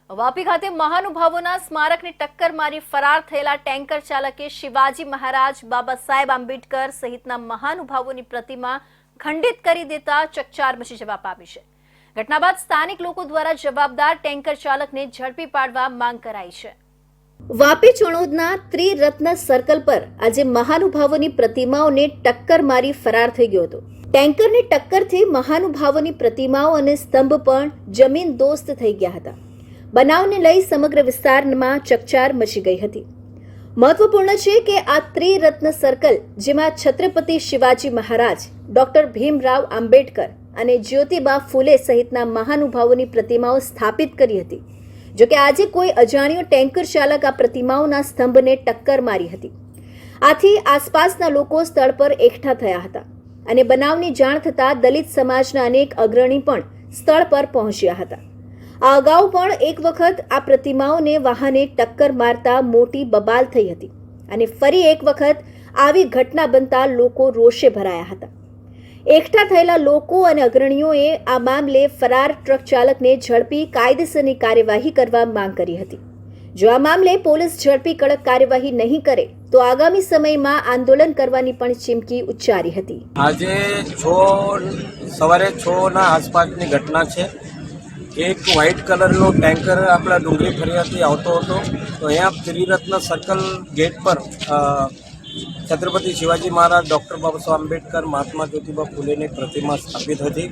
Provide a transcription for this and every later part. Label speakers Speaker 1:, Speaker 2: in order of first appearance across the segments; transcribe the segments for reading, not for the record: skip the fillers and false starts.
Speaker 1: વાપી ખાતે મહાનુભાવોના સ્મારકને ટક્કર મારી ફરાર થયેલા ટેન્કર ચાલકે શિવાજી મહારાજ, બાબા સાહેબ આંબેડકર સહિતના મહાનુભાવોની પ્રતિમા ખંડિત કરી દેતા ચકચાર મચી જવા પામી છે। ઘટના બાદ સ્થાનિક લોકો દ્વારા જવાબદાર ટેન્કર ચાલકને ઝડપી પાડવા માંગ કરાઈ છે। વાપી ચણોદના ત્રિરત્ન સર્કલ પર આજે મહાનુભાવોની પ્રતિમાઓને ટક્કર મારી ફરાર થઈ ગયો હતો। ટેન્કરની ટક્કરથી મહાનુભાવોની પ્રતિમાઓ અને સ્તંભ પણ જમીન દોસ્ત થઈ ગયા હતા। બનાવને લઈ સમગ્ર વિસ્તારમાં ચકચાર મચી ગઈ હતી। મહત્વપૂર્ણ છે કે આ ત્રિરત્ન સર્કલ, જેમાં છત્રપતિ શિવાજી મહારાજ, ડોક્ટર ભીમરાવ આંબેડકર અને જ્યોતિબા ફૂલે સહિતના મહાનુભાવોની પ્રતિમાઓ સ્થાપિત કરી હતી। જોકે આજે કોઈ અજાણ્યો ટેન્કર ચાલક આ પ્રતિમાઓના સ્તંભને ટક્કર મારી હતી। આથી આસપાસના લોકો સ્થળ પર એકઠા થયા હતા અને બનાવની જાણ થતાં દલિત સમાજના અનેક અગ્રણી પણ સ્થળ પર પહોંચ્યા હતા। આ અગાઉ પણ એક વખત આ પ્રતિમાઓને વાહને ટક્કર મારતા મોટી બબાલ થઈ હતી અને ફરી એક વખત આવી ઘટના બનતા લોકો રોષે ભરાયા હતા। એકઠા થયેલા લોકો અને અગ્રણીઓએ આ મામલે ફરાર ટ્રક ચાલકને ઝડપી કાયદેસરની કાર્યવાહી કરવા માંગ કરી હતી। જો આ મામલે પોલીસ ઝડપી કડક કાર્યવાહી નહીં કરે તો આગામી સમયમાં આંદોલન કરવાની પણ ચીમકી ઉચ્ચારી હતી।
Speaker 2: આજે સવારે 6 આસપાસની ઘટના છે। એક વ્હાઇટ કલરનો ટેન્કર આપણા ડુંગરી ફરિયાથી આવતો હતો, તો અહીંયા ત્રિરત્ન સર્કલ ગેટ પર છત્રપતિ શિવાજી મહારાજ, ડૉક્ટર બાબા સાહેબ આંબેડકર, મહાત્મા જ્યોતિબા ફૂલેની પ્રતિમા સ્થાપિત હતી।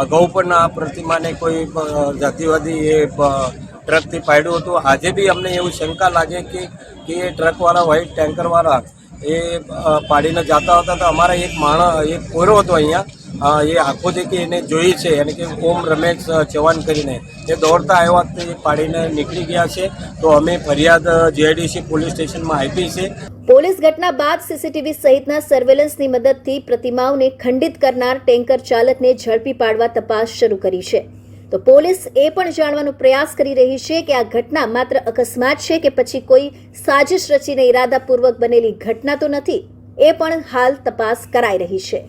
Speaker 2: અગાઉ પણ આ પ્રતિમાને કોઈ જાતિવાદી ટ્રકથી પાડ્યું હતું। આજે બી અમને એવું શંકા લાગે કે એ ટ્રકવાળા, વ્હાઇટ ટેન્કરવાળા એ પાડીને જતા હતા। તો અમારા એક માણસ, એક કોરો હતો અહીંયા, એ આખો દેખી એને જોઈ છે, એને કે ઓમ રમેશ ચૌહાણ કરીને એ દોડતા આવ્યા તો એ પાડીને નીકળી ગયા છે। તો અમે ફરિયાદ જીઆઈડીસી પોલીસ સ્ટેશનમાં આપી છે।
Speaker 1: પોલીસ ઘટના બાદ સીસીટીવી સહિતના સર્વેલન્સની મદદથી પ્રતિમાઓને ખંડિત કરનાર ટેન્કર ચાલકને ઝડપી પાડવા તપાસ શરૂ કરી છે। તો પોલીસ એ પણ જાણવાનો પ્રયાસ કરી રહી છે કે આ ઘટના માત્ર અકસ્માત છે કે પછી કોઈ સાજિશ રચીને ઇરાદાપૂર્વક બનેલી ઘટના તો નથી। એ પણ હાલ તપાસ કરાઈ રહી છે।